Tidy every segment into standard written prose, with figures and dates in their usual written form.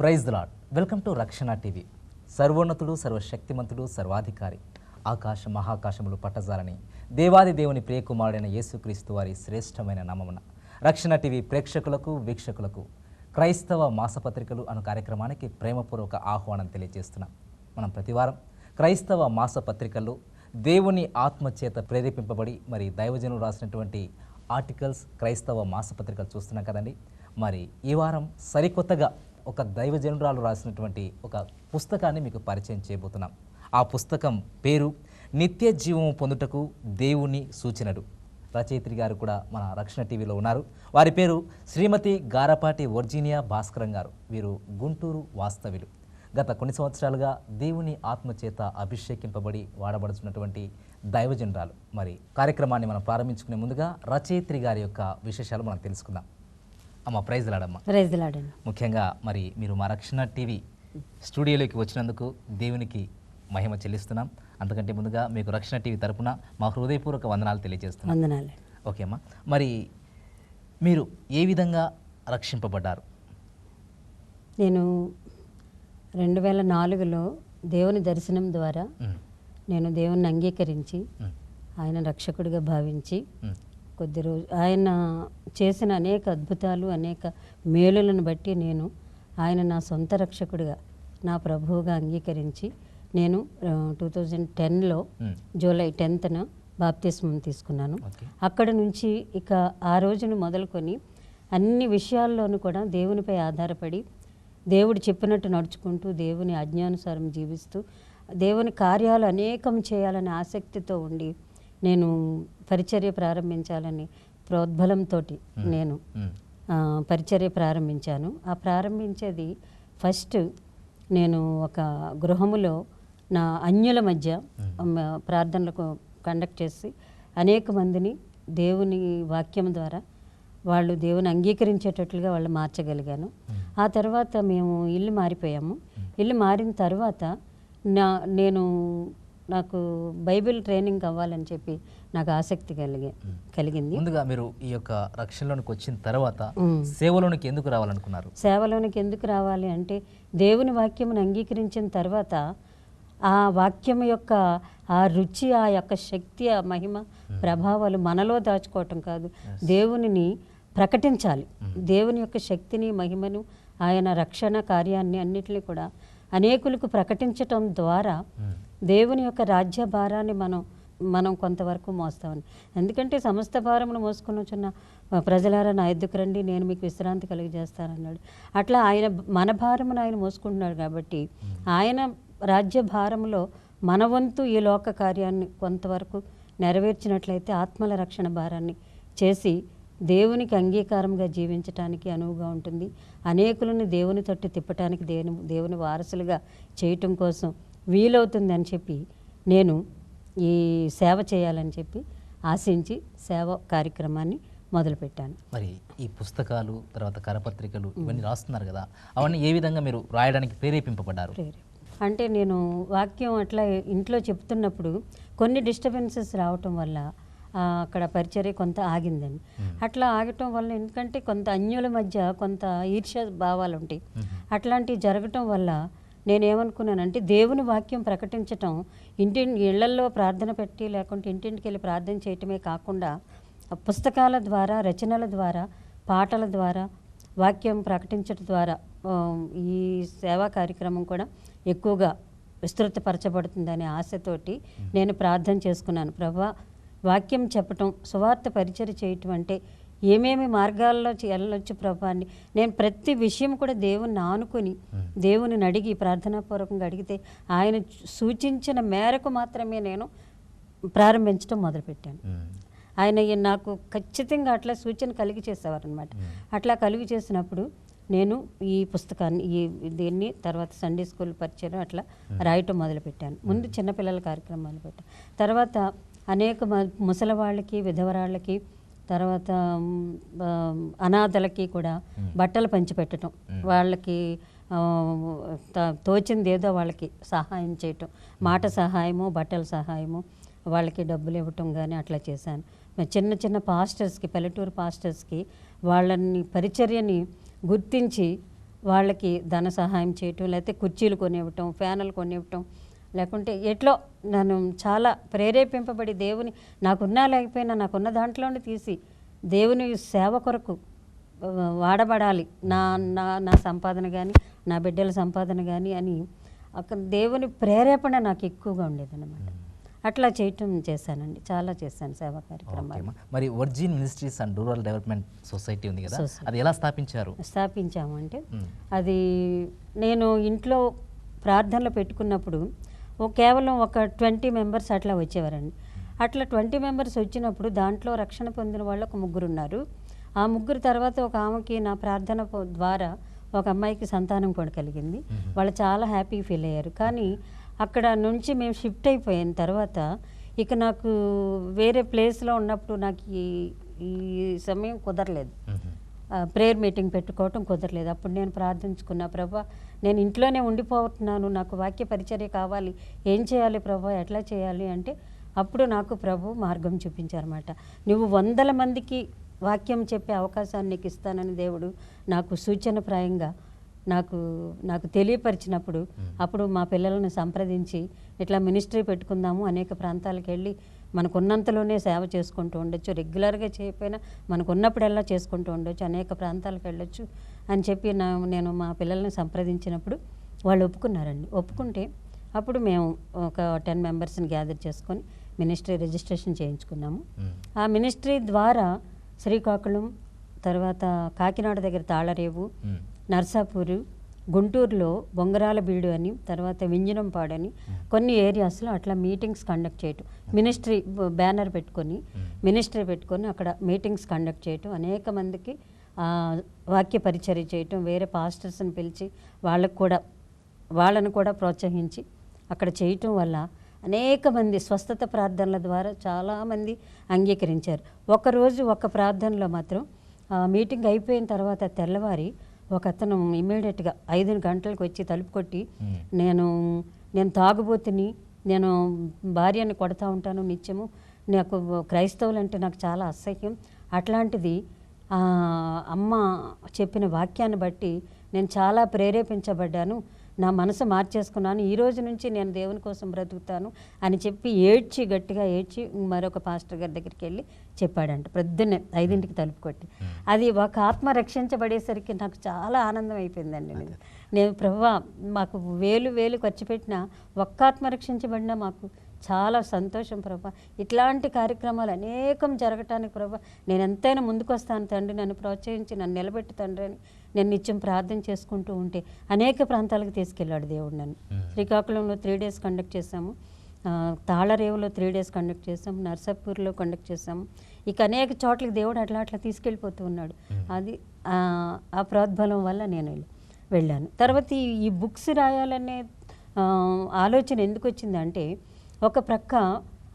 Praise the lord. Welcome to Rakshana TV. సర్వోన్నతుడు, సర్వశక్తిమంతుడు, సర్వాధికారి, ఆకాశ మహాకాశములు పట్టజాలని దేవాది దేవుని ప్రియకుమారుడైన యేసుక్రీస్తు వారి శ్రేష్టమైన నామమున రక్షణ టీవీ ప్రేక్షకులకు, వీక్షకులకు క్రైస్తవ మాసపత్రికలు అను కార్యక్రమానికి ప్రేమపూర్వక ఆహ్వానం తెలియజేస్తున్నాం. మనం ప్రతివారం క్రైస్తవ మాసపత్రికల్లో దేవుని ఆత్మచేత ప్రేరేపింపబడి మరి దైవజనులు రాసినటువంటి ఆర్టికల్స్, క్రైస్తవ మాసపత్రికలు చూస్తున్నాం కదండి. మరి ఈ వారం సరికొత్తగా ఒక దైవజనురాలు రాసినటువంటి ఒక పుస్తకాన్ని మీకు పరిచయం చేయబోతున్నాం. ఆ పుస్తకం పేరు నిత్య జీవము పొందుటకు దేవుని సూచనలు. రచయిత్రి గారు కూడా మన రక్షణ టీవీలో ఉన్నారు. వారి పేరు శ్రీమతి గారపాటి వర్జీనియా భాస్కరం గారు. వీరు గుంటూరు వాస్తవ్యులు. గత కొన్ని సంవత్సరాలుగా దేవుని ఆత్మచేత అభిషేకింపబడి వాడబడుతున్నటువంటి దైవజనురాలు. మరి కార్యక్రమాన్ని మనం ప్రారంభించుకునే ముందుగా రచయిత్రి గారి యొక్క విశేషాలు మనం తెలుసుకుందాం. అమ్మ, ప్రైజ్ లాడమ్మ. ప్రైజ్ లాడండి. ముఖ్యంగా మరి మీరు మా రక్షణ టీవీ స్టూడియోలోకి వచ్చినందుకు దేవునికి మహిమ చెల్లిస్తున్నాం. అంతకంటే ముందుగా మీకు రక్షణ టీవీ తరపున మా హృదయపూర్వక వందనాలు తెలియజేస్తున్నాం. వందనాలు. ఓకే అమ్మా, మరి మీరు ఏ విధంగా రక్షింపబడ్డారు? నేను 2004లో దేవుని దర్శనం ద్వారా నేను దేవుని అంగీకరించి ఆయన రక్షకుడిగా భావించి కొద్ది రోజు ఆయన చేసిన అనేక అద్భుతాలు, అనేక మేలులను బట్టి నేను ఆయన నా సొంత రక్షకుడిగా, నా ప్రభువుగా అంగీకరించి నేను 2010లో జూలై 10న బాప్తిస్మం తీసుకున్నాను. అక్కడ నుంచి ఇక ఆ రోజును మొదలుకొని అన్ని విషయాల్లోనూ కూడా దేవునిపై ఆధారపడి దేవుడు చెప్పినట్టు నడుచుకుంటూ దేవుని ఆజ్ఞానుసారం జీవిస్తూ దేవుని కార్యాలు అనేకం చేయాలనే ఆసక్తితో ఉండి నేను పరిచర్య ప్రారంభించాలని ప్రోద్బలంతో నేను పరిచర్య ప్రారంభించాను. ఆ ప్రారంభించేది ఫస్ట్ నేను ఒక గృహములో నా అన్యుల మధ్య ప్రార్థనలకు కండక్ట్ చేసి అనేక మందిని దేవుని వాక్యం ద్వారా వాళ్ళు దేవుని అంగీకరించేటట్లుగా వాళ్ళు మార్చగలిగాను. ఆ తర్వాత మేము ఇల్లు మారిపోయాము. ఇల్లు మారిన తర్వాత నాకు బైబిల్ ట్రైనింగ్ అవ్వాలని చెప్పి నాకు ఆసక్తి కలిగింది. ముందుగా మీరు ఈ యొక్క రక్షణలోనికి వచ్చిన తర్వాత సేవలోనికి ఎందుకు రావాలనుకున్నారు? సేవలోనికి ఎందుకు రావాలి అంటే దేవుని వాక్యమును అంగీకరించిన తర్వాత ఆ వాక్యం యొక్క ఆ రుచి, ఆ యొక్క శక్తి, ఆ మహిమ ప్రభావాలు మనలో దాచుకోవటం కాదు, దేవునిని ప్రకటించాలి. దేవుని యొక్క శక్తిని, మహిమను, ఆయన రక్షణ కార్యాన్ని అన్నిటినీ కూడా అనేకులకు ప్రకటించటం ద్వారా దేవుని యొక్క రాజ్య భారాన్ని మనం కొంతవరకు మోస్తామని. ఎందుకంటే సమస్త భారమును మోసుకొని వచ్చిన ప్రజలారా నా ఎద్దుకు రండి, నేను మీకు విశ్రాంతి కలిగజేస్తానన్నాడు. అట్లా ఆయన మన భారమును ఆయన మోసుకుంటున్నాడు. కాబట్టి ఆయన రాజ్య భారంలో మన వంతు ఈ లోక కార్యాన్ని కొంతవరకు నెరవేర్చినట్లయితే ఆత్మల రక్షణ భారాన్ని చేసి దేవునికి అంగీకారంగా జీవించటానికి అనువుగా ఉంటుంది. అనేకులను దేవుని తట్టు తిప్పటానికి, దేవుని వారసులుగా చేయటం కోసం వీలవుతుంది అని చెప్పి నేను ఈ సేవ చేయాలని చెప్పి ఆశించి సేవ కార్యక్రమాన్ని మొదలుపెట్టాను. మరి ఈ పుస్తకాలు, తర్వాత కరపత్రికలు ఇవన్నీ రాస్తున్నారు కదా, అవన్నీ ఏ విధంగా మీరు రాయడానికి ప్రేరేపింపబడ్డారు? అంటే నేను వాక్యం అట్లా ఇంట్లో చెప్తున్నప్పుడు కొన్ని డిస్టర్బెన్సెస్ రావటం వల్ల అక్కడ పరిచర్య కొంత ఆగిందండి. అట్లా ఆగటం వల్ల ఎందుకంటే కొంత అన్యుల మధ్య కొంత ఈర్ష్య భావాలు ఉంటాయి. అట్లాంటివి జరగటం వల్ల నేనేమనుకున్నానంటే దేవుని వాక్యం ప్రకటించటం, ఇళ్లల్లో ప్రార్థన పెట్టి లేకుంటే ఇంటింటికి వెళ్ళి ప్రార్థన చేయటమే కాకుండా పుస్తకాల ద్వారా, రచనల ద్వారా, పాటల ద్వారా, వాక్యం ప్రకటించడం ద్వారా ఈ సేవా కార్యక్రమం కూడా ఎక్కువగా విస్తృతపరచబడుతుందనే ఆశతోటి నేను ప్రార్థన చేసుకున్నాను. ప్రభువా, వాక్యం చెప్పటం, సువార్త పరిచర్య చేయటం అంటే ఏమేమి మార్గాల్లో వెళ్ళొచ్చు ప్రభా అని నేను ప్రతి విషయం కూడా దేవుని ఆనుకొని దేవుని అడిగి ప్రార్థనాపూర్వకంగా అడిగితే ఆయన సూచించిన మేరకు మాత్రమే నేను ప్రారంభించడం మొదలుపెట్టాను. ఆయన నాకు ఖచ్చితంగా అట్లా సూచన కలిగి చేసేవారు అనమాట. అట్లా కలిగి చేసినప్పుడు నేను ఈ పుస్తకాన్ని దీన్ని తర్వాత సండే స్కూల్ పరిచయం అట్లా రాయటం మొదలుపెట్టాను. ముందు చిన్నపిల్లల కార్యక్రమాలు పెట్టాను. తర్వాత అనేక ముసలివాళ్ళకి, విధవరాళ్ళకి, తర్వాత అనాథలకి కూడా బట్టలు పంచిపెట్టడం, వాళ్ళకి తోచింది ఏదో వాళ్ళకి సహాయం చేయటం, మాట సహాయము, బట్టల సహాయము, వాళ్ళకి డబ్బులు ఇవ్వటం కానీ అట్లా చేశాను. చిన్న చిన్న పాస్టర్స్కి, పల్లెటూరు పాస్టర్స్కి వాళ్ళని పరిచర్యని గుర్తించి వాళ్ళకి ధన సహాయం చేయటం, లేకపోతే కుర్చీలు కొనివ్వటం, ఫ్యాన్లు కొనివ్వటం, లేకుంటే ఎట్లో నన్ను చాలా ప్రేరేపింపబడి దేవుని నాకున్నా లేకపోయినా నాకున్న దాంట్లోనే తీసి దేవుని సేవ కొరకు వాడబడాలి, నా నా నా సంపాదన కానీ నా బిడ్డల సంపాదన కానీ అని అక్కడ దేవుని ప్రేరేపణ నాకు ఎక్కువగా ఉండేదన్నమాట. అట్లా చేశానండి, చాలా చేశాను సేవా కార్యక్రమాలు. మరి virgin ministries and rural development society ఉంది కదా, అది ఎలా స్థాపించాము అంటే అది నేను ఇంట్లో ప్రార్థనలు పెట్టుకున్నప్పుడు కేవలం ఒక 20 మెంబర్స్ అట్లా వచ్చేవారండి. అట్లా 20 మెంబర్స్ వచ్చినప్పుడు దాంట్లో రక్షణ పొందిన వాళ్ళు ఒక 3 ఉన్నారు. ఆ 3 తర్వాత ఒక ఆమెకి నా ప్రార్థన ద్వారా ఒక అమ్మాయికి సంతానం కూడా కలిగింది. వాళ్ళు చాలా హ్యాపీ ఫీల్ అయ్యారు. కానీ అక్కడ నుంచి మేము షిఫ్ట్ అయిపోయిన తర్వాత ఇక నాకు వేరే ప్లేస్లో ఉన్నప్పుడు నాకు ఈ సమయం కుదరలేదు, ప్రేయర్ మీటింగ్ పెట్టుకోవటం కుదరలేదు. అప్పుడు నేను ప్రార్థించుకున్నా, ప్రభా నేను ఇంట్లోనే ఉండిపోతున్నాను, నాకు వాక్య పరిచర్య కావాలి, ఏం చేయాలి ప్రభా, ఎట్లా చేయాలి అంటే అప్పుడు నాకు ప్రభు మార్గం చూపించారన్నమాట. నువ్వు 100 మందికి వాక్యం చెప్పే అవకాశాన్ని నీకు ఇస్తానని దేవుడు నాకు సూచనప్రాయంగా నాకు తెలియపరిచినప్పుడు అప్పుడు మా పిల్లలను సంప్రదించి ఇట్లా మినిస్ట్రీ పెట్టుకుందాము, అనేక ప్రాంతాలకు వెళ్ళి మనకున్నంతలోనే సేవ చేసుకుంటూ ఉండొచ్చు, రెగ్యులర్గా చేయకపోయినా మనకున్నప్పుడల్లా చేసుకుంటూ ఉండొచ్చు, అనేక ప్రాంతాలకు వెళ్ళొచ్చు అని చెప్పి నేను మా పిల్లల్ని సంప్రదించినప్పుడు వాళ్ళు ఒప్పుకున్నారండి. ఒప్పుకుంటే అప్పుడు మేము ఒక 10 మెంబర్స్ని గ్యాదర్ చేసుకొని మినిస్ట్రీ రిజిస్ట్రేషన్ చేయించుకున్నాము. ఆ మినిస్ట్రీ ద్వారా శ్రీకాకుళం, తర్వాత కాకినాడ దగ్గర తాళరేవు, నర్సాపూరు, గుంటూరులో బొంగరాల బీడు అని, తర్వాత వింజనంపాడు అని కొన్ని ఏరియాస్లో అట్లా మీటింగ్స్ కండక్ట్ చేయటం, మినిస్ట్రీ బ్యానర్ పెట్టుకొని మినిస్ట్రీ పెట్టుకొని అక్కడ మీటింగ్స్ కండక్ట్ చేయటం, అనేక మందికి వాక్య పరిచర్య చేయటం, వేరే పాస్టర్స్ని పిలిచి వాళ్ళను కూడా ప్రోత్సహించి అక్కడ చేయటం వల్ల అనేక మంది స్వస్థత ప్రార్థనల ద్వారా చాలామంది అంగీకరించారు. ఒకరోజు ఒక ప్రార్థనలో మాత్రం మీటింగ్ అయిపోయిన తర్వాత తెల్లవారి ఒక అతను ఇమ్మీడియట్గా 5 గంటలకు వచ్చి తలుపు కొట్టి, నేను తాగుబోతుని, నేను భార్యని కొడతా ఉంటాను నిత్యము, నాకు క్రైస్తవులు అంటే నాకు చాలా అసహ్యం, అట్లాంటిది అమ్మ చెప్పిన వాక్యాన్ని బట్టి నేను చాలా ప్రేరేపించబడ్డాను, నా మనసు మార్చేసుకున్నాను, ఈ రోజు నుంచి నేను దేవుని కోసం బ్రతుకుతాను అని చెప్పి గట్టిగా ఏడ్చి మరొక పాస్టర్ గారి దగ్గరికి వెళ్ళి చెప్పాడంట. ప్రొద్దున్నే 5ంటికి తలుపు కొట్టి. అది ఒక ఆత్మ రక్షించబడేసరికి నాకు చాలా ఆనందం అయిపోయిందండి. నేను ప్రభువా మాకు వేలు ఖర్చు పెట్టినా ఒక్క ఆత్మ రక్షించబడినా మాకు చాలా సంతోషం ప్రభా, ఇట్లాంటి కార్యక్రమాలు అనేకం జరగటానికి ప్రభా నేను ఎంతైనా ముందుకు వస్తాను తండ్రి, నన్ను ప్రోత్సహించి నన్ను నిలబెట్టు తండ్రి అని నేను నిత్యం ప్రార్థన చేసుకుంటూ ఉంటే అనేక ప్రాంతాలకు తీసుకెళ్ళాడు దేవుడు నన్ను. శ్రీకాకుళంలో 3 days కండక్ట్ చేశాము, తాళరేవులో 3 days కండక్ట్ చేసాము, నర్సాపూర్లో కండక్ట్ చేసాము. ఇక అనేక చోట్లకి దేవుడు అట్లా తీసుకెళ్ళిపోతూ ఉన్నాడు. అది ఆ ప్రోద్బలం వల్ల నేను వెళ్ళాను. తర్వాత ఈ బుక్స్ రాయాలనే ఆలోచన ఎందుకు వచ్చిందంటే, ఒక ప్రక్క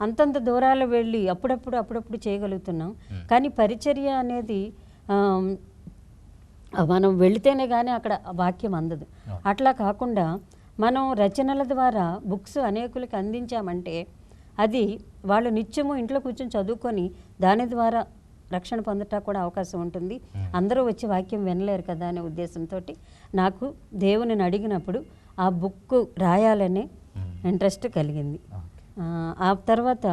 అంతంత దూరాలు వెళ్ళి అప్పుడప్పుడు చేయగలుగుతున్నాం, కానీ పరిచర్య అనేది మనం వెళితేనే కానీ అక్కడ వాక్యం అందదు. అట్లా కాకుండా మనం రచనల ద్వారా బుక్స్ అనేకులకి అందించామంటే అది వాళ్ళు నిత్యము ఇంట్లో కూర్చొని చదువుకొని దాని ద్వారా రక్షణ పొందటం కూడా అవకాశం ఉంటుంది. అందరూ వచ్చి వాక్యం వినలేరు కదా అనే ఉద్దేశంతో నాకు దేవుని అడిగినప్పుడు ఆ బుక్ రాయాలనే ఇంట్రెస్ట్ కలిగింది. ఆ తర్వాత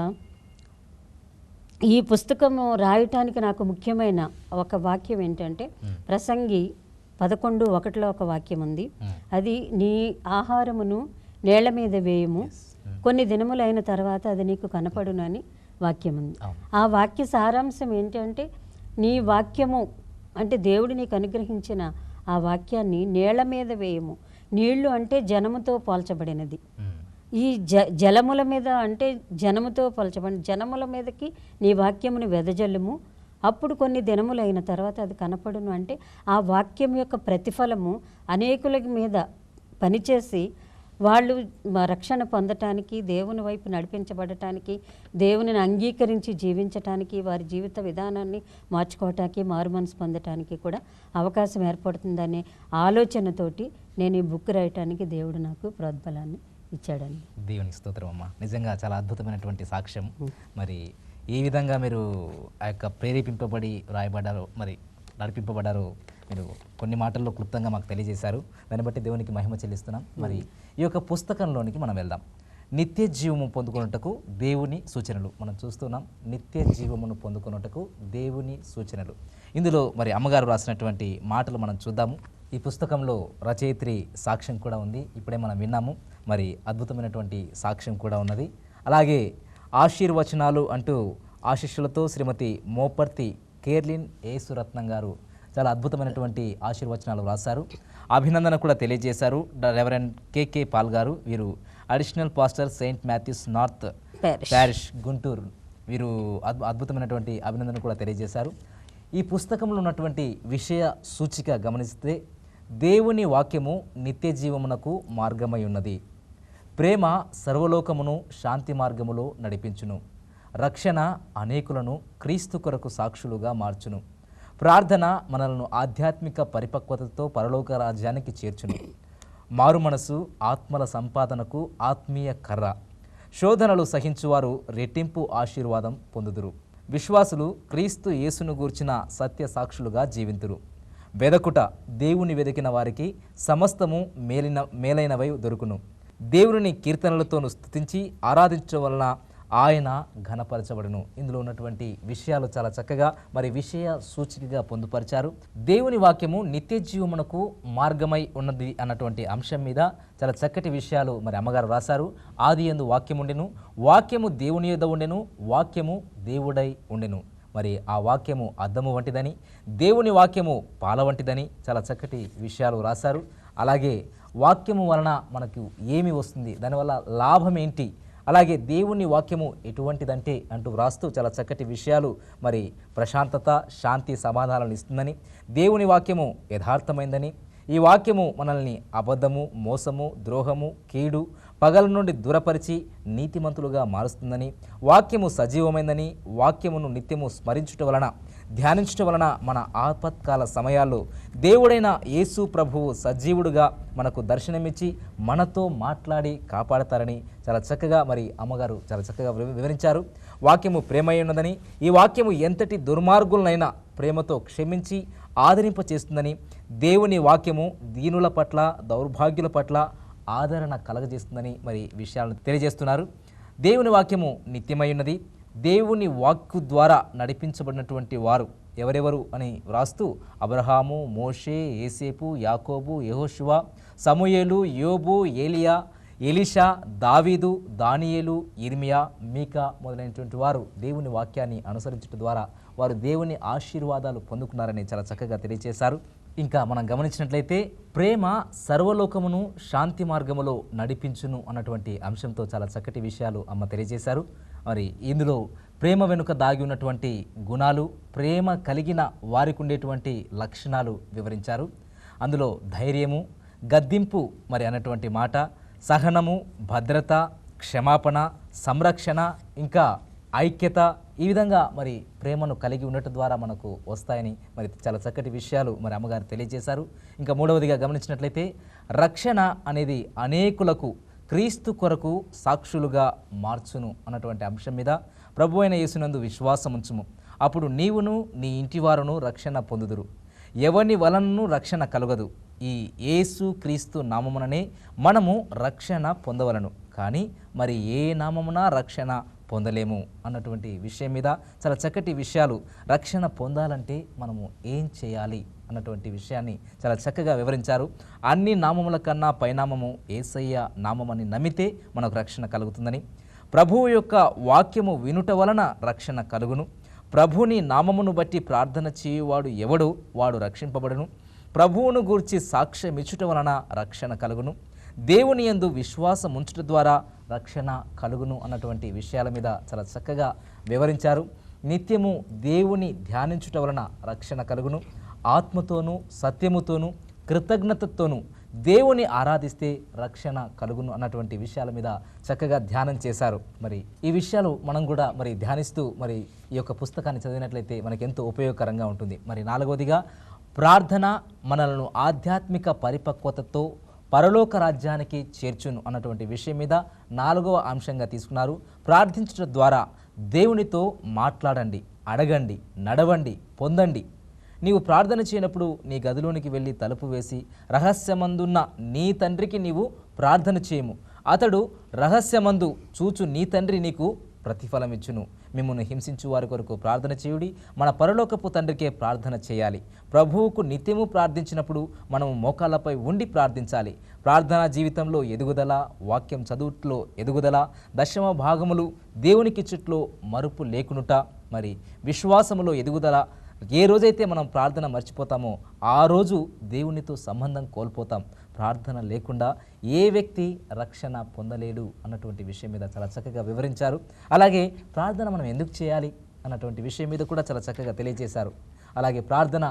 ఈ పుస్తకము రాయటానికి నాకు ముఖ్యమైన ఒక వాక్యం ఏంటంటే, ప్రసంగి 11:1 ఒక వాక్యం ఉంది. అది నీ ఆహారమును నేల మీద వేయము, కొన్ని దినములైన తర్వాత అది నీకు కనపడునని వాక్యం ఉంది. ఆ వాక్య సారాంశం ఏంటంటే, నీ వాక్యము అంటే దేవుడు నీకు అనుగ్రహించిన ఆ వాక్యాన్ని నేల మీద వేయము. నీళ్లు అంటే జనముతో పోల్చబడినది, ఈ జలముల మీద అంటే జనముతో పోల్చబడి జనముల మీదకి నీ వాక్యమును వెదజల్లుము, అప్పుడు కొన్ని దినములైన తర్వాత అది కనపడును. అంటే ఆ వాక్యం యొక్క ప్రతిఫలము అనేకుల మీద పనిచేసి వాళ్ళు రక్షణ పొందటానికి, దేవుని వైపు నడిపించబడటానికి, దేవునిని అంగీకరించి జీవించటానికి, వారి జీవిత విధానాన్ని మార్చుకోవటానికి, మారు మనసు పొందటానికి కూడా అవకాశం ఏర్పడుతుందనే ఆలోచనతోటి నేను ఈ బుక్ రాయటానికి దేవుడు నాకు ప్రోద్బలాన్ని ఇచ్చాడండి. దేవునికి స్తోత్రం అమ్మ. నిజంగా చాలా అద్భుతమైనటువంటి సాక్ష్యం. మరి ఏ విధంగా మీరు ఆ యొక్క ప్రేరేపింపబడి రాయబడ్డారో, మరి నడిపింపబడ్డారో మీరు కొన్ని మాటల్లో క్లుప్తంగా మాకు తెలియజేశారు. దాన్ని బట్టి దేవునికి మహిమ చెల్లిస్తున్నాం. మరి ఈ యొక్క పుస్తకంలోనికి మనం వెళ్దాం. నిత్య జీవము పొందుకున్నటకు దేవుని సూచనలు మనం చూస్తున్నాం. నిత్య జీవమును పొందుకున్నటకు దేవుని సూచనలు. ఇందులో మరి అమ్మగారు రాసినటువంటి మాటలు మనం చూద్దాము. ఈ పుస్తకంలో రచయిత్రి సాక్ష్యం కూడా ఉంది, ఇప్పుడే మనం విన్నాము. మరి అద్భుతమైనటువంటి సాక్ష్యం కూడా ఉన్నది. అలాగే ఆశీర్వచనాలు అంటూ ఆశీస్సులతో శ్రీమతి మోపర్తి కేర్లిన్ ఏసురత్నం గారు చాలా అద్భుతమైనటువంటి ఆశీర్వచనాలు రాశారు. అభినందన కూడా తెలియజేశారు. రెవరెండ్ కేకే పాల్ గారు, వీరు additional pastor Saint Matthews north parish Guntur, వీరు అద్భుతమైనటువంటి అభినందన కూడా తెలియజేశారు. ఈ పుస్తకంలో ఉన్నటువంటి విషయ సూచిక గమనిస్తే దేవుని వాక్యము నిత్య జీవమునకు మార్గమై ఉన్నది. ప్రేమ సర్వలోకమును శాంతి మార్గములో నడిపించును. రక్షణ అనేకులను క్రీస్తు కొరకు సాక్షులుగా మార్చును. ప్రార్థన మనలను ఆధ్యాత్మిక పరిపక్వతతో పరలోక రాజ్యానికి చేర్చును. మారు మనసు ఆత్మల సంపాదనకు ఆత్మీయ కర్ర. శోధనలు సహించువారు రెట్టింపు ఆశీర్వాదం పొందుదురు. విశ్వాసులు క్రీస్తు యేసును గూర్చిన సత్య సాక్షులుగా జీవింతురు. వెదకుట దేవుని వెదికిన వారికి సమస్తము మేలైనవై దొరుకును. దేవుని కీర్తనలతోను స్తుతించి ఆరాధించడం వలన ఆయన ఘనపరచబడును. ఇందులో ఉన్నటువంటి విషయాలు చాలా చక్కగా మరి విషయ సూచికగా పొందుపరిచారు. దేవుని వాక్యము నిత్య జీవమునకు మార్గమై ఉన్నది అన్నటువంటి అంశం మీద చాలా చక్కటి విషయాలు మరి అమ్మగారు రాశారు. ఆది యందు వాక్యముండెను, వాక్యము దేవుని యొద్ద ఉండెను, వాక్యము దేవుడై ఉండెను. మరి ఆ వాక్యము అద్దము వంటిదని, దేవుని వాక్యము పాల వంటిదని చాలా చక్కటి విషయాలు రాశారు. అలాగే వాక్యము వలన మనకు ఏమి వస్తుంది, దానివల్ల లాభం ఏంటి, అలాగే దేవుని వాక్యము ఎటువంటిదంటే అంటూ వ్రాస్తూ చాలా చక్కటి విషయాలు మరి ప్రశాంతత, శాంతి, సమాధానాలను ఇస్తుందని, దేవుని వాక్యము యథార్థమైందని, ఈ వాక్యము మనల్ని అబద్ధము, మోసము, ద్రోహము, కీడు, పగల నుండి దూరపరిచి నీతిమంతులుగా మారుస్తుందని, వాక్యము సజీవమైందని, వాక్యమును నిత్యము స్మరించుట వలన, ధ్యానించుట వలన మన ఆపత్కాల సమయాల్లో దేవుడైన యేసు ప్రభువు సజీవుడుగా మనకు దర్శనమిచ్చి మనతో మాట్లాడి కాపాడతారని చాలా చక్కగా మరి అమ్మగారు చాలా చక్కగా వివరించారు. వాక్యము ప్రేమై ఉన్నదని, ఈ వాక్యము ఎంతటి దుర్మార్గులనైనా ప్రేమతో క్షమించి ఆదరింప చేస్తుందని, దేవుని వాక్యము దీనుల పట్ల, దౌర్భాగ్యుల పట్ల ఆదరణ కలగజేస్తుందని మరి విషయాలను తెలియజేస్తున్నారు. దేవుని వాక్యము నిత్యమై ఉన్నది. దేవుని వాక్కు ద్వారా నడిపించబడినటువంటి వారు ఎవరెవరు అని వ్రాస్తూ అబ్రహాము, మోషే, యేసేపు, యాకోబు, యెహోషువ, సమూయేలు, యోబు, ఏలియా, ఎలీషా, దావీదు, దానియేలు, ఇర్మియా, మీకా మొదలైనటువంటి వారు దేవుని వాక్యాన్ని అనుసరించడం ద్వారా వారు దేవుని ఆశీర్వాదాలు పొందుకున్నారని చాలా చక్కగా తెలియజేశారు. ఇంకా మనం గమనించినట్లయితే ప్రేమ సర్వలోకమును శాంతి మార్గములో నడిపించును అన్నటువంటి అంశంతో చాలా చక్కటి విషయాలు అమ్మ తెలియజేశారు. మరి ఇందులో ప్రేమ వెనుక దాగి ఉన్నటువంటి గుణాలు, ప్రేమ కలిగిన వారికి ఉండేటువంటి లక్షణాలు వివరించారు. అందులో ధైర్యము, గద్దింపు మరి అన్నటువంటి మాట, సహనము, భద్రత, క్షమాపణ, సంరక్షణ, ఇంకా ఐక్యత, ఈ విధంగా మరి ప్రేమను కలిగి ఉండటం ద్వారా మనకు వస్తాయని మరి చాలా చక్కటి విషయాలు మరి అమ్మగారు తెలియజేశారు. ఇంకా మూడవదిగా గమనించినట్లయితే రక్షణ అనేది అనేకులకు క్రీస్తు కొరకు సాక్షులుగా మార్చును అన్నటువంటి అంశం మీద ప్రభు అయిన యేసునందు విశ్వాసం ఉంచుము, అప్పుడు నీవును నీ ఇంటివారును రక్షణ పొందుదురు. ఎవని వలనను రక్షణ కలుగదు. ఈ యేసు క్రీస్తు నామముననే మనము రక్షణ పొందవలను, కానీ మరి ఏ నామమున రక్షణ పొందలేము అన్నటువంటి విషయం మీద చాలా చక్కటి విషయాలు. రక్షణ పొందాలంటే మనము ఏం చేయాలి అన్నటువంటి విషయాన్ని చాలా చక్కగా వివరించారు. అన్ని నామముల కన్నా పైనామము యేసయ్య నామమని నమ్మితే మనకు రక్షణ కలుగుతుందని, ప్రభువు యొక్క వాక్యము వినుట వలన రక్షణ కలుగును, ప్రభుని నామమును బట్టి ప్రార్థన చేయువాడు ఎవడు వాడు రక్షింపబడును, ప్రభువును గూర్చి సాక్ష్యమిచ్చుట వలన రక్షణ కలుగును, దేవుని యందు విశ్వాసం ఉంచుట ద్వారా రక్షణ కలుగును అన్నటువంటి విషయాల మీద చాలా చక్కగా వివరించారు. నిత్యము దేవుని ధ్యానించుట వలన రక్షణ కలుగును, ఆత్మతోనూ సత్యముతోనూ కృతజ్ఞతతోనూ దేవుని ఆరాధిస్తే రక్షణ కలుగును అన్నటువంటి విషయాల మీద చక్కగా ధ్యానం చేశారు. మరి ఈ విషయాలు మనం కూడా మరి ధ్యానిస్తూ మరి ఈ యొక్క పుస్తకాన్ని చదివినట్లయితే మనకు ఎంతో ఉపయోగకరంగా ఉంటుంది. మరి నాలుగవదిగా ప్రార్థన మనలను ఆధ్యాత్మిక పరిపక్వతతో పరలోక రాజ్యానికి చేర్చును అన్నటువంటి విషయం మీద నాలుగవ అంశంగా తీసుకున్నారు. ప్రార్థించడం ద్వారా దేవునితో మాట్లాడండి, అడగండి, నడవండి, పొందండి. నీవు ప్రార్థన చేయనప్పుడు నీ గదిలోనికి వెళ్ళి తలుపు వేసి రహస్యమందున్న నీ తండ్రికి నీవు ప్రార్థన చేయము. అతడు రహస్యమందు చూచు నీ తండ్రి నీకు ప్రతిఫలమిచ్చును. మిమ్మల్ని హింసించు వారి కొరకు ప్రార్థన చేయుడి, మన పరలోకపు తండ్రికే ప్రార్థన చేయాలి. ప్రభువుకు నిత్యము ప్రార్థించినప్పుడు మనము మోకాళ్ళపై ఉండి ప్రార్థించాలి. ప్రార్థనా జీవితంలో ఎదుగుదల, వాక్యం చదువుట్లో ఎదుగుదల, దశమ భాగములు దేవునికిచ్చుట్లో మరుపు లేకునుట, మరి విశ్వాసములో ఎదుగుదల. ఏ రోజైతే మనం ప్రార్థన మర్చిపోతామో ఆ రోజు దేవునితో సంబంధం కోల్పోతాం. ప్రార్థన లేకుండా ఏ వ్యక్తి రక్షణ పొందలేడు అన్నటువంటి విషయం మీద చాలా చక్కగా వివరించారు. అలాగే ప్రార్థన మనం ఎందుకు చేయాలి అన్నటువంటి విషయం మీద కూడా చాలా చక్కగా తెలియజేశారు. అలాగే ప్రార్థన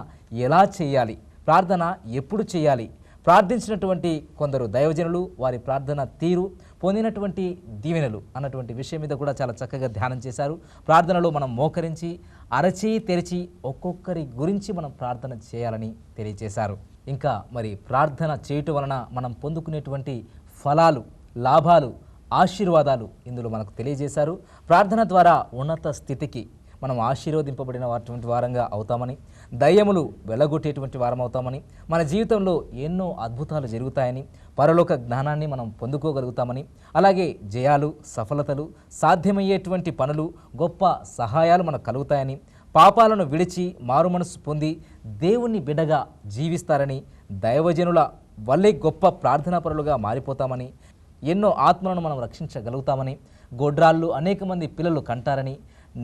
ఎలా చేయాలి, ప్రార్థన ఎప్పుడు చేయాలి, ప్రార్థించినటువంటి కొందరు దైవజనులు వారి ప్రార్థన తీరు, పొందినటువంటి దీవెనలు అన్నటువంటి విషయం మీద కూడా చాలా చక్కగా ధ్యానం చేశారు. ప్రార్థనలో మనం మోకరించి అరచి తెరిచి ఒక్కొక్కరి గురించి మనం ప్రార్థన చేయాలని తెలియజేశారు. ఇంకా మరి ప్రార్థన చేయటం వలన మనం పొందుకునేటువంటి ఫలాలు, లాభాలు, ఆశీర్వాదాలు ఇందులో మనకు తెలియజేశారు. ప్రార్థన ద్వారా ఉన్నత స్థితికి మనం ఆశీర్వదింపబడిన వారంగా అవుతామని, దయ్యములు వెళ్ళగొట్టేటువంటి వారం అవుతామని, మన జీవితంలో ఎన్నో అద్భుతాలు జరుగుతాయని, పరలోక జ్ఞానాన్ని మనం పొందుకోగలుగుతామని, అలాగే జయాలు, సఫలతలు, సాధ్యమయ్యేటువంటి పనులు, గొప్ప సహాయాలు మనకు కలుగుతాయని, పాపాలను విడిచి మారు మనసు పొంది దేవుని బిడ్డగా జీవిస్తారని, దైవజనుల వల్లే గొప్ప ప్రార్థనాపరులుగా మారిపోతామని, ఎన్నో ఆత్మలను మనం రక్షించగలుగుతామని, గొడ్రాళ్ళు అనేక మంది పిల్లలు కంటారని,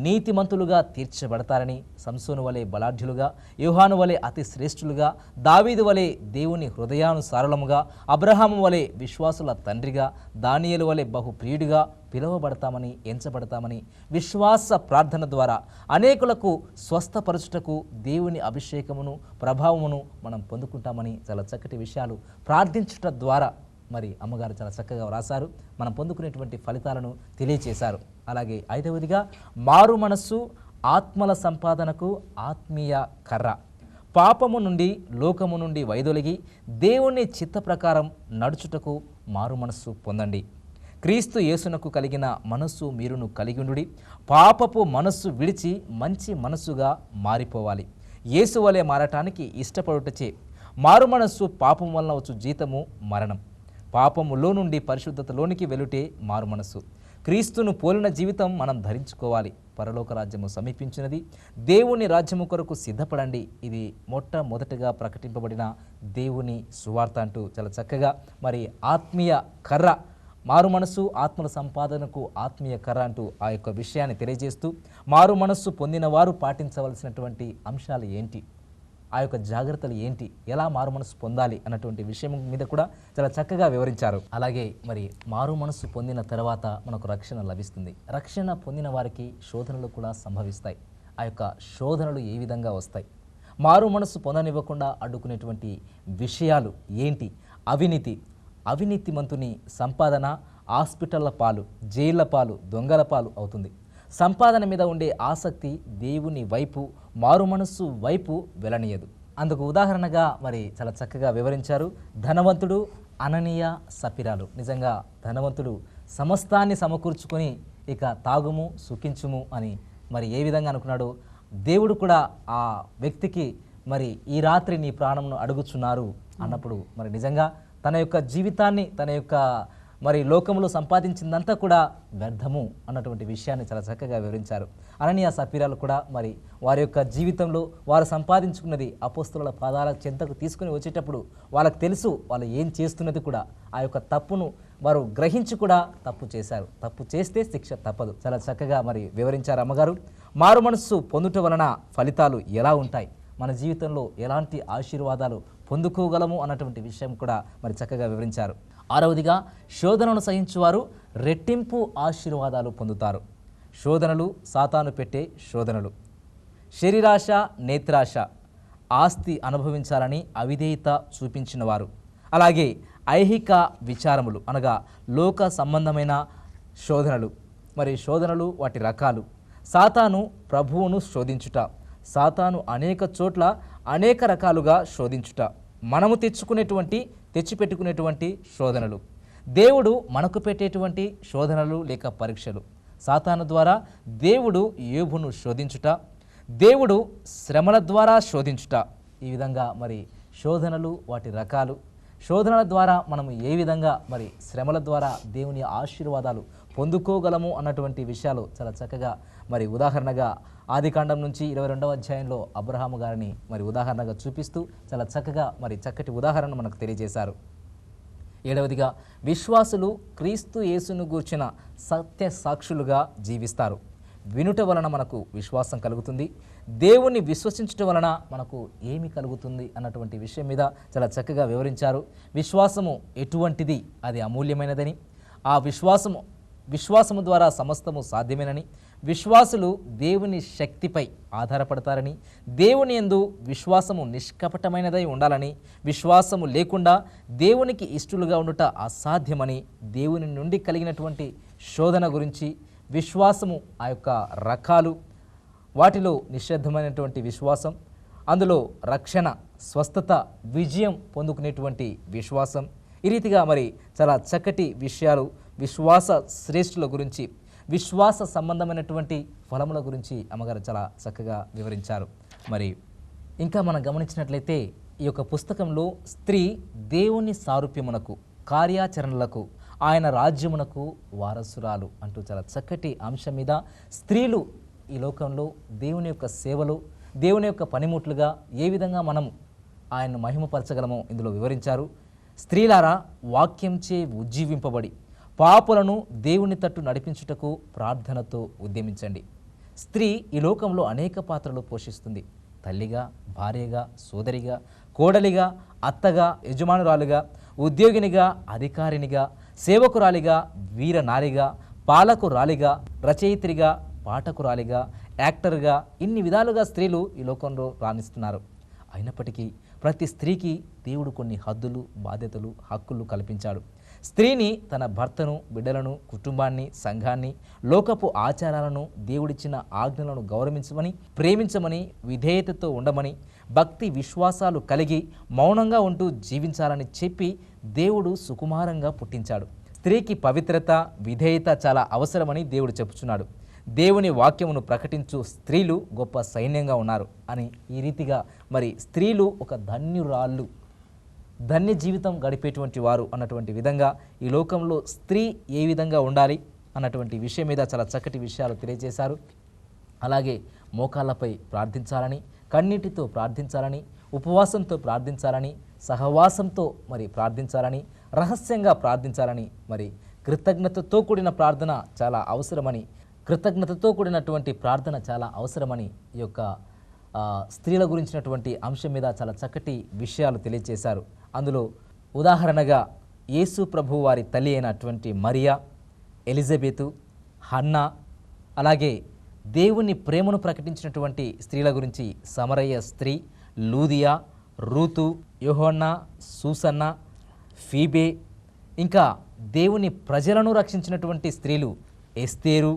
నీతిమంతులుగా తీర్చబడతారని, సంసోను వలె బలాఢ్యులుగా, యోహాను వలె అతి శ్రేష్ఠులుగా, దావీదు వలె దేవుని హృదయానుసారులముగా, అబ్రహాము వలె విశ్వాసుల తండ్రిగా, దానియేలు వలె బహుప్రియుడిగా పిలువబడతామని, ఎంచబడతామని, విశ్వాస ప్రార్థన ద్వారా అనేకులకు స్వస్థపరచుటకు దేవుని అభిషేకమును, ప్రభావమును మనం పొందుకుంటామని చాలా చక్కటి విషయాలు ప్రార్థించుట ద్వారా మరి అమ్మగారు చాలా చక్కగా వ్రాసారు. మనం పొందుకునేటువంటి ఫలితాలను తెలియచేశారు. అలాగే 5వదిగా మారు మనస్సు ఆత్మల సంపాదనకు ఆత్మీయ కర్ర. పాపము నుండి, లోకము నుండి వైదొలిగి దేవుని చిత్త ప్రకారం నడుచుటకు మారు మనస్సు పొందండి. క్రీస్తు యేసునకు కలిగిన మనస్సు మీరును కలిగియుండుడి. పాపపు మనస్సు విడిచి మంచి మనస్సుగా మారిపోవాలి. యేసు వలె మారటానికి ఇష్టపడుటచే మారు మనస్సు పాపం వలన వచ్చు జీతము మరణం. పాపములో నుండి పరిశుద్ధతలోనికి వెలుటే మారు మనస్సు. క్రీస్తును పోలిన జీవితం మనం ధరించుకోవాలి. పరలోక రాజ్యము సమీపించినది, దేవుని రాజ్యము కొరకు సిద్ధపడండి. ఇది మొట్టమొదటిగా ప్రకటింపబడిన దేవుని సువార్త అంటూ చాలా చక్కగా మరి ఆత్మీయ కర్ర, మారు మనస్సు ఆత్మల సంపాదనకు ఆత్మీయ కర్ర అంటూ ఆ యొక్క విషయాన్ని తెలియజేస్తూ మారు మనస్సు పొందిన వారు పాటించవలసినటువంటి అంశాలు ఏంటి, ఆ యొక్క జాగ్రత్తలు ఏంటి, ఎలా మారు మనసు పొందాలి అన్నటువంటి విషయం మీద కూడా చాలా చక్కగా వివరించారు. అలాగే మరి మారు మనసు పొందిన తర్వాత మనకు రక్షణ లభిస్తుంది. రక్షణ పొందిన వారికి శోధనలు కూడా సంభవిస్తాయి. ఆ యొక్క శోధనలు ఏ విధంగా వస్తాయి, మారు మనసు పొందనివ్వకుండా అడ్డుకునేటువంటి విషయాలు ఏంటి, అవినీతిమంతుని సంపాదన హాస్పిటళ్ల పాలు, జైళ్ల పాలు, దొంగల పాలు అవుతుంది. సంపాదన మీద ఉండే ఆసక్తి దేవుని వైపు, మారు మనస్సు వైపు వెళ్ళనీయదు. అందుకు ఉదాహరణగా మరి చాలా చక్కగా వివరించారు. ధనవంతుడు అననీయ సపిరాలు. నిజంగా ధనవంతుడు సమస్తాన్ని సమకూర్చుకొని ఇక తాగుము సుఖించుము అని మరి ఏ విధంగా అనుకున్నాడో దేవుడు కూడా ఆ వ్యక్తికి మరి ఈ రాత్రి నీ ప్రాణంను అడుగుచున్నారు అన్నప్పుడు మరి నిజంగా తన యొక్క జీవితాన్ని, తన యొక్క మరి లోకంలో సంపాదించిందంతా కూడా వ్యర్థము అన్నటువంటి విషయాన్ని చాలా చక్కగా వివరించారు. అననీయ సపీరాలు కూడా మరి వారి యొక్క జీవితంలో వారు సంపాదించుకున్నది అపోస్తలుల పాదాల చెంతకు తీసుకుని వచ్చేటప్పుడు వాళ్ళకు తెలుసు వాళ్ళు ఏం చేస్తున్నది కూడా. ఆ యొక్క తప్పును వారు గ్రహించి కూడా తప్పు చేశారు. తప్పు చేస్తే శిక్ష తప్పదు. చాలా చక్కగా మరి వివరించారు అమ్మగారు. మారు మనస్సు పొందుట వలన ఫలితాలు ఎలా ఉంటాయి, మన జీవితంలో ఎలాంటి ఆశీర్వాదాలు పొందుకోగలము అన్నటువంటి విషయం కూడా మరి చక్కగా వివరించారు. 6వదిగా శోధనను సహించువారు రెట్టింపు ఆశీర్వాదాలు పొందుతారు. శోధనలు సాతాను పెట్టే శోధనలు. శరీరాశ, నేత్రాశ, ఆస్తి అనుభవించాలని అవిధేయత చూపించిన వారు, అలాగే ఐహిక విచారములు అనగా లోక సంబంధమైన శోధనలు. మరి శోధనలు వాటి రకాలు. సాతాను ప్రభువును శోధించుట. సాతాను అనేక చోట్ల అనేక రకాలుగా శోధించుట. మనము తెచ్చిపెట్టుకునేటువంటి శోధనలు. దేవుడు మనకు పెట్టేటువంటి శోధనలు లేక పరీక్షలు. సాతాను ద్వారా దేవుడు యోబును శోధించుట. దేవుడు శ్రమల ద్వారా శోధించుట, ఈ విధంగా మరి శోధనలు వాటి రకాలు, శోధనల ద్వారా మనము ఏ విధంగా మరి శ్రమల ద్వారా దేవుని ఆశీర్వాదాలు పొందుకోగలము అన్నటువంటి విషయాలు చాలా చక్కగా మరి ఉదాహరణగా ఆదికాండం నుంచి 22వ అధ్యాయంలో అబ్రహాము గారిని మరి ఉదాహరణగా చూపిస్తూ చాలా చక్కగా మరి చక్కటి ఉదాహరణ మనకు తెలియజేశారు. 7వదిగా విశ్వాసులు క్రీస్తు యేసును గూర్చిన సత్య సాక్షులుగా జీవిస్తారు. వినుట వలన మనకు విశ్వాసం కలుగుతుంది, దేవుణ్ణి విశ్వసించటం వలన మనకు ఏమి కలుగుతుంది అన్నటువంటి విషయం మీద చాలా చక్కగా వివరించారు. విశ్వాసము ఎటువంటిది, అది అమూల్యమైనదని, ఆ విశ్వాసము ద్వారా సమస్తము సాధ్యమేనని, విశ్వాసులు దేవుని శక్తిపై ఆధారపడతారని, దేవుని యందు విశ్వాసము నిష్కపటమైనదై ఉండాలని, విశ్వాసము లేకుండా దేవునికి ఇష్టలుగా ఉండుట అసాధ్యమని, దేవుని నుండి కలిగినటువంటి శోధన గురించి, విశ్వాసము ఆ యొక్క రకాలు, వాటిలో నిషిద్ధమైనటువంటి విశ్వాసం, అందులో రక్షణ, స్వస్థత, విజయం పొందుకునేటువంటి విశ్వాసం, ఈ రీతిగా మరి చాలా చక్కటి విషయాలు విశ్వాస శ్రేష్ఠుల గురించి, విశ్వాస సంబంధమైనటువంటి ఫలముల గురించి అమ్మగారు చాలా చక్కగా వివరించారు. మరి ఇంకా మనం గమనించినట్లయితే ఈ యొక్క పుస్తకంలో స్త్రీ దేవుని సారూప్యమునకు, కార్యాచరణలకు, ఆయన రాజ్యమునకు వారసురాలు అంటూ చాలా చక్కటి అంశం మీద స్త్రీలు ఈ లోకంలో దేవుని యొక్క సేవలు, దేవుని యొక్క పనిముట్లుగా ఏ విధంగా మనము ఆయన్ను మహిమపరచగలమో ఇందులో వివరించారు. స్త్రీలారా, వాక్యంచే ఉజ్జీవింపబడి పాపులను దేవుని తట్టు నడిపించుటకు ప్రార్థనతో ఉద్యమించండి. స్త్రీ ఈ లోకంలో అనేక పాత్రలు పోషిస్తుంది. తల్లిగా, భార్యగా, సోదరిగా, కోడలిగా, అత్తగా, యజమానురాలుగా, ఉద్యోగినిగా, అధికారినిగా, సేవకురాలిగా, వీరనారిగా, పాలకురాలిగా, రచయిత్రిగా, పాఠకురాలిగా, యాక్టర్గా, ఇన్ని విధాలుగా స్త్రీలు ఈ లోకంలో రాణిస్తున్నారు. అయినప్పటికీ ప్రతి స్త్రీకి దేవుడు కొన్ని హద్దులు, బాధ్యతలు, హక్కులు కల్పించాడు. స్త్రీని తన భర్తను, బిడ్డలను, కుటుంబాన్ని, సంఘాన్ని, లోకపు ఆచారాలను, దేవుడిచ్చిన ఆజ్ఞలను గౌరవించమని, ప్రేమించమని, విధేయతతో ఉండమని, భక్తి విశ్వాసాలు కలిగి మౌనంగా ఉంటూ జీవించాలని చెప్పి దేవుడు సుకుమారంగా పుట్టించాడు. స్త్రీకి పవిత్రత, విధేయత చాలా అవసరమని దేవుడు చెప్పుచున్నాడు. దేవుని వాక్యమును ప్రకటించు స్త్రీలు గొప్ప సైన్యంగా ఉన్నారు అని ఈ రీతిగా మరి స్త్రీలు ఒక ధన్యురాళ్ళు, ధన్య జీవితం గడిపేటువంటి వారు అన్నటువంటి విధంగా ఈ లోకంలో స్త్రీ ఏ విధంగా ఉండాలి అన్నటువంటి విషయం మీద చాలా చక్కటి విషయాలు తెలియజేశారు. అలాగే మోకాళ్ళపై ప్రార్థించాలని, కన్నీటితో ప్రార్థించాలని, ఉపవాసంతో ప్రార్థించాలని, సహవాసంతో మరి ప్రార్థించాలని, రహస్యంగా ప్రార్థించాలని, మరి కృతజ్ఞతతో కూడిన ప్రార్థన చాలా అవసరమని, కృతజ్ఞతతో కూడినటువంటి ప్రార్థన చాలా అవసరమని ఈ యొక్క స్త్రీల గురించినటువంటి అంశం మీద చాలా చక్కటి విషయాలు తెలియజేశారు. అందులో ఉదాహరణగా యేసు ప్రభు వారి తల్లి అయినటువంటి మరియా, ఎలిజబెతు, హన్నా, అలాగే దేవుని ప్రేమను ప్రకటించినటువంటి స్త్రీల గురించి సమరయ్య స్త్రీ, లూదియా, రూతు, యోహన్నా, సూసన్న, ఫీబే, ఇంకా దేవుని ప్రజలను రక్షించినటువంటి స్త్రీలు ఎస్తేరు,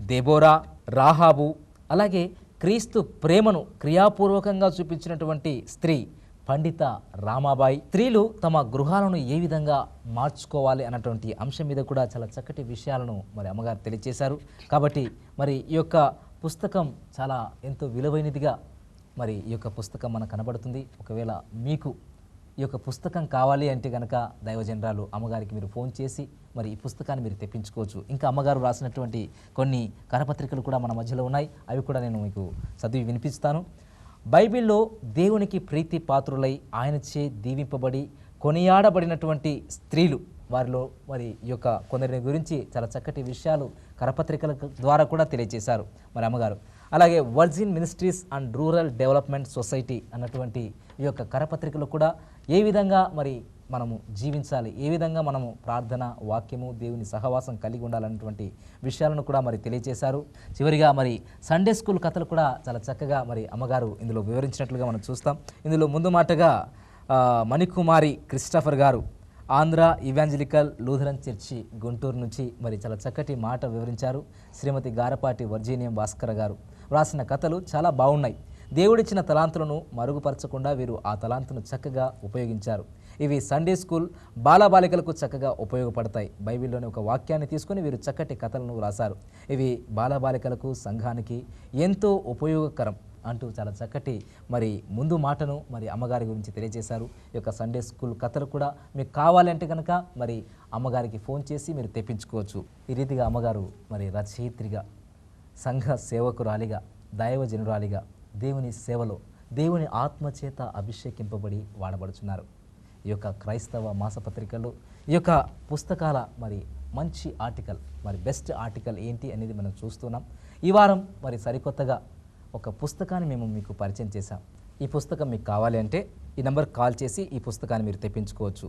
దెబోరా, రాహాబు, అలాగే క్రీస్తు ప్రేమను క్రియాపూర్వకంగా చూపించినటువంటి స్త్రీ పండిత రామాబాయి. స్త్రీలు తమ గృహాలను ఏ విధంగా మార్చుకోవాలి అన్నటువంటి అంశం మీద కూడా చాలా చక్కటి విషయాలను మరి అమ్మగారు తెలియజేశారు. కాబట్టి మరి ఈ యొక్క పుస్తకం చాలా ఎంతో విలువైనదిగా మరి ఈ యొక్క పుస్తకం మనకు కనబడుతుంది. ఒకవేళ మీకు ఈ యొక్క పుస్తకం కావాలి అంటే కనుక దైవజనరాలు అమ్మగారికి మీరు ఫోన్ చేసి మరి ఈ పుస్తకాన్ని మీరు తెప్పించుకోవచ్చు. ఇంకా అమ్మగారు రాసినటువంటి కొన్ని కరపత్రికలు కూడా మన మధ్యలో ఉన్నాయి, అవి కూడా నేను మీకు చదివి వినిపిస్తాను. బైబిల్లో దేవునికి ప్రీతి పాత్రులై ఆయనచే దీవింపబడి కొనియాడబడినటువంటి స్త్రీలు, వారిలో మరి ఈ యొక్క కొందరిని గురించి చాలా చక్కటి విషయాలు కరపత్రికల ద్వారా కూడా తెలియజేశారు మరి అమ్మగారు. అలాగే virgin ministries and rural development society అన్నటువంటి ఈ యొక్క కరపత్రికలు కూడా ఏ విధంగా మరి మనము జీవించాలి, ఏ విధంగా మనము ప్రార్థన, వాక్యము, దేవుని సహవాసం కలిగి ఉండాలన్నటువంటి విషయాలను కూడా మరి తెలియజేశారు. చివరిగా మరి సండే స్కూల్ కథలు కూడా చాలా చక్కగా మరి అమ్మగారు ఇందులో వివరించినట్లుగా మనం చూస్తాం. ఇందులో ముందు మాటగా మణికుమారి క్రిస్టఫర్ గారు Andhra evangelical Lutheran church Guntur నుంచి మరి చాలా చక్కటి మాట వివరించారు. శ్రీమతి గారపాటి వర్జీనియం భాస్కర్ గారు రాసిన కథలు చాలా బాగున్నాయి. దేవుడిచ్చిన తలాంతులను మరుగుపరచకుండా వీరు ఆ తలాంతును చక్కగా ఉపయోగించారు. ఇవి సండే స్కూల్ బాలబాలికలకు చక్కగా ఉపయోగపడతాయి. బైబిల్లోని ఒక వాక్యాన్ని తీసుకొని వీరు చక్కటి కథలను రాశారు. ఇవి బాలబాలికలకు సంఘానికి ఎంతో ఉపయోగకరం అంటూ చాలా చక్కటి మరి ముందు మాటను మరి అమ్మగారి గురించి తెలియజేశారు. ఈ యొక్క సండే స్కూల్ కథలు కూడా మీకు కావాలంటే కనుక మరి అమ్మగారికి ఫోన్ చేసి మీరు తెప్పించుకోవచ్చు. ఈ రీతిగా అమ్మగారు మరి రచయిత్రిగా, సంఘ సేవకురాలిగా, దైవజనురాలిగా దేవుని సేవలో దేవుని ఆత్మచేత అభిషేకింపబడి వాడబడుచున్నారు. ఈ యొక్క క్రైస్తవ మాసపత్రికలు, ఈ యొక్క పుస్తకాల మరి మంచి ఆర్టికల్, మరి బెస్ట్ ఆర్టికల్ ఏంటి అనేది మనం చూస్తున్నాం. ఈ వారం మరి సరికొత్తగా ఒక పుస్తకాన్ని మేము మీకు పరిచయం చేశాం. ఈ పుస్తకం మీకు కావాలి అంటే ఈ నెంబర్ కాల్ చేసి ఈ పుస్తకాన్ని మీరు తెప్పించుకోవచ్చు.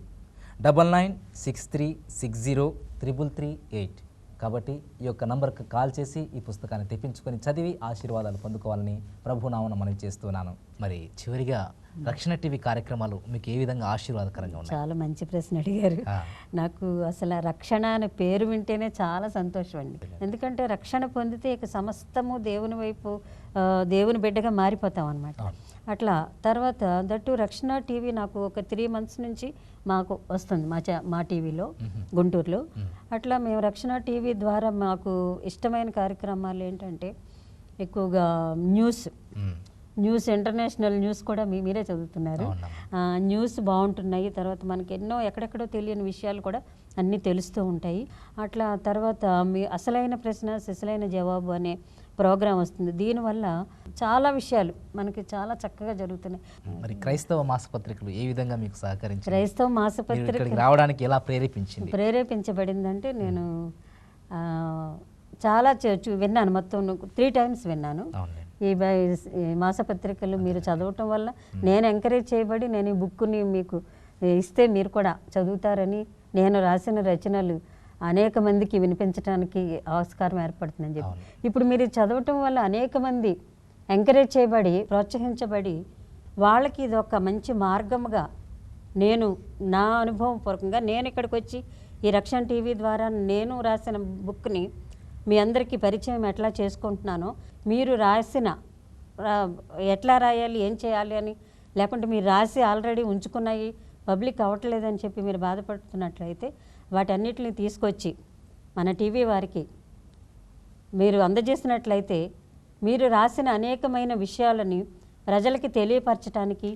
9963603338. కాబట్టి ఈ యొక్క నంబర్కి కాల్ చేసి ఈ పుస్తకాన్ని తెప్పించుకొని చదివి ఆశీర్వాదాలు పొందుకోవాలని ప్రభునామమున మనవి చేస్తున్నాను. మరి చివరిగా రక్షణ టీవీ కార్యక్రమాలు మీకు ఏ విధంగా ఆశీర్వాదకరంగా ఉన్నాయి? చాలా మంచి ప్రశ్న అడిగారు. నాకు అసలు రక్షణ అనే పేరు వింటేనే చాలా సంతోషం అండి. ఎందుకంటే రక్షణ పొందితే ఇక సమస్తము దేవుని వైపు, దేవుని బిడ్డగా మారిపోతాం అనమాట. అట్లా తర్వాత దట్టు రక్షణ టీవీ నాకు ఒక 3 months నుంచి మాకు వస్తుంది మా టీవీలో, గుంటూరులో. అట్లా మేము రక్షణ టీవీ ద్వారా మాకు ఇష్టమైన కార్యక్రమాలు ఏంటంటే ఎక్కువగా న్యూస్ ఇంటర్నేషనల్ న్యూస్ కూడా మీరే చదువుతున్నారు. న్యూస్ బాగుంటున్నాయి. తర్వాత మనకి ఎన్నో ఎక్కడెక్కడో తెలియని విషయాలు కూడా అన్నీ తెలుస్తూ ఉంటాయి. అట్లా తర్వాత మీ అసలైన ప్రశ్న సిసలైన జవాబు అనే ప్రోగ్రాం వస్తుంది. దీనివల్ల చాలా విషయాలు మనకి చాలా చక్కగా జరుగుతున్నాయి. మరి క్రైస్తవ మాసపత్రికలు ఏ విధంగా మీకు సహకరించాయి? క్రైస్తవ మాసపత్రిక రావడానికి ఎలా ప్రేరేపించబడిందంటే నేను చాలా విన్నాను. మొత్తం 3 times విన్నాను. ఈ మాసపత్రికలు మీరు చదవటం వల్ల నేను ఎంకరేజ్ చేయబడి నేను ఈ బుక్ని మీకు ఇస్తే మీరు కూడా చదువుతారని, నేను రాసిన రచనలు అనేక మందికి వినిపించడానికి ఆస్కారం ఏర్పడుతుందని చెప్పి ఇప్పుడు మీరు చదవటం వల్ల అనేక మంది ఎంకరేజ్ చేయబడి, ప్రోత్సహించబడి వాళ్ళకి ఇది ఒక మంచి మార్గముగా, నేను నా అనుభవం పూర్వకంగా నేను ఇక్కడికి వచ్చి ఈ రక్షణ టీవీ ద్వారా నేను రాసిన బుక్ని మీ అందరికీ పరిచయం ఎట్లా చేసుకుంటున్నానో, మీరు రాసిన ఎట్లా రాయాలి, ఏం చేయాలి అని, లేకుంటే మీరు రాసి ఆల్రెడీ ఉంచుకున్నాయి పబ్లిక్ అవ్వట్లేదని చెప్పి మీరు బాధపడుతున్నట్లయితే వాటన్నిటిని తీసుకొచ్చి మన టీవీ వారికి మీరు అందజేసినట్లయితే మీరు రాసిన అనేకమైన విషయాలని ప్రజలకి తెలియపరచడానికి,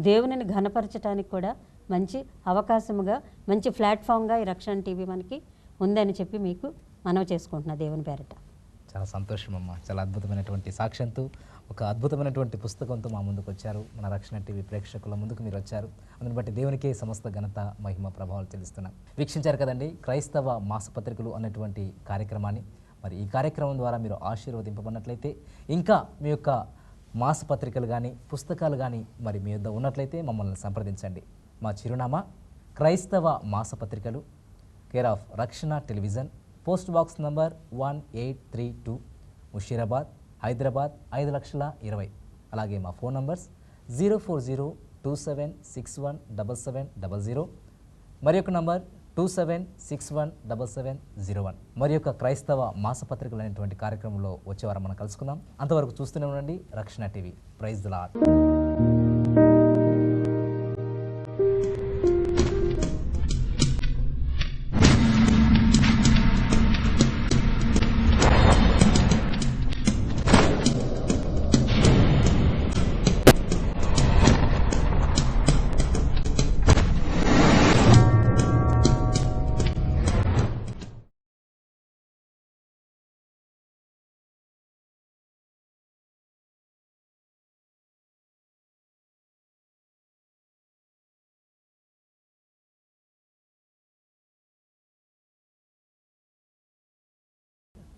దేవునిని ఘనపరచడానికి కూడా మంచి అవకాశముగా, మంచి ప్లాట్ఫామ్గా ఈ రక్షణ టీవీ మనకి ఉందని చెప్పి మీకు మనవి చేసుకుంటున్నా దేవుని పేరిట. చాలా సంతోషం అమ్మ. చాలా అద్భుతమైనటువంటి సాక్ష్యంతో, ఒక అద్భుతమైనటువంటి పుస్తకంతో మా ముందుకు వచ్చారు. మన రక్షణ టీవీ ప్రేక్షకుల ముందుకు మీరు వచ్చారు. అందుని బట్టి దేవునికే సమస్త ఘనత, మహిమ, ప్రభావాలు తెలుస్తున్నాం. వీక్షించారు కదండి క్రైస్తవ మాసపత్రికలు అనేటువంటి కార్యక్రమాన్ని. మరి ఈ కార్యక్రమం ద్వారా మీరు ఆశీర్వదింపబడినట్లయితే, ఇంకా మీ యొక్క మాసపత్రికలు కానీ పుస్తకాలు కానీ మరి మీ వద్ద ఉన్నట్లయితే మమ్మల్ని సంప్రదించండి. మా చిరునామా క్రైస్తవ మాసపత్రికలు, కేర్ ఆఫ్ రక్షణ television, post box number 1832, Musheerabad, Hyderabad 5,20,000. అలాగే మా ఫోన్ నంబర్స్ 04027617700, మరి యొక్క నంబర్ 27617701. మరి యొక్క క్రైస్తవ మాసపత్రికలు అనేటువంటి కార్యక్రమంలో వచ్చేవారం మనం కలుసుకుందాం. అంతవరకు చూస్తూనే ఉండండి Rakshana TV. Praise the lord.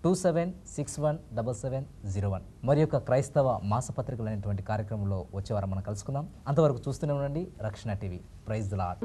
Two 27617701. మరి యొక్క క్రైస్తవ మాసపత్రికలు అనేటువంటి కార్యక్రమంలో వచ్చేవారం మనం కలుసుకుందాం. అంతవరకు చూస్తూనే ఉండండి Rakshana TV. Praise the lord.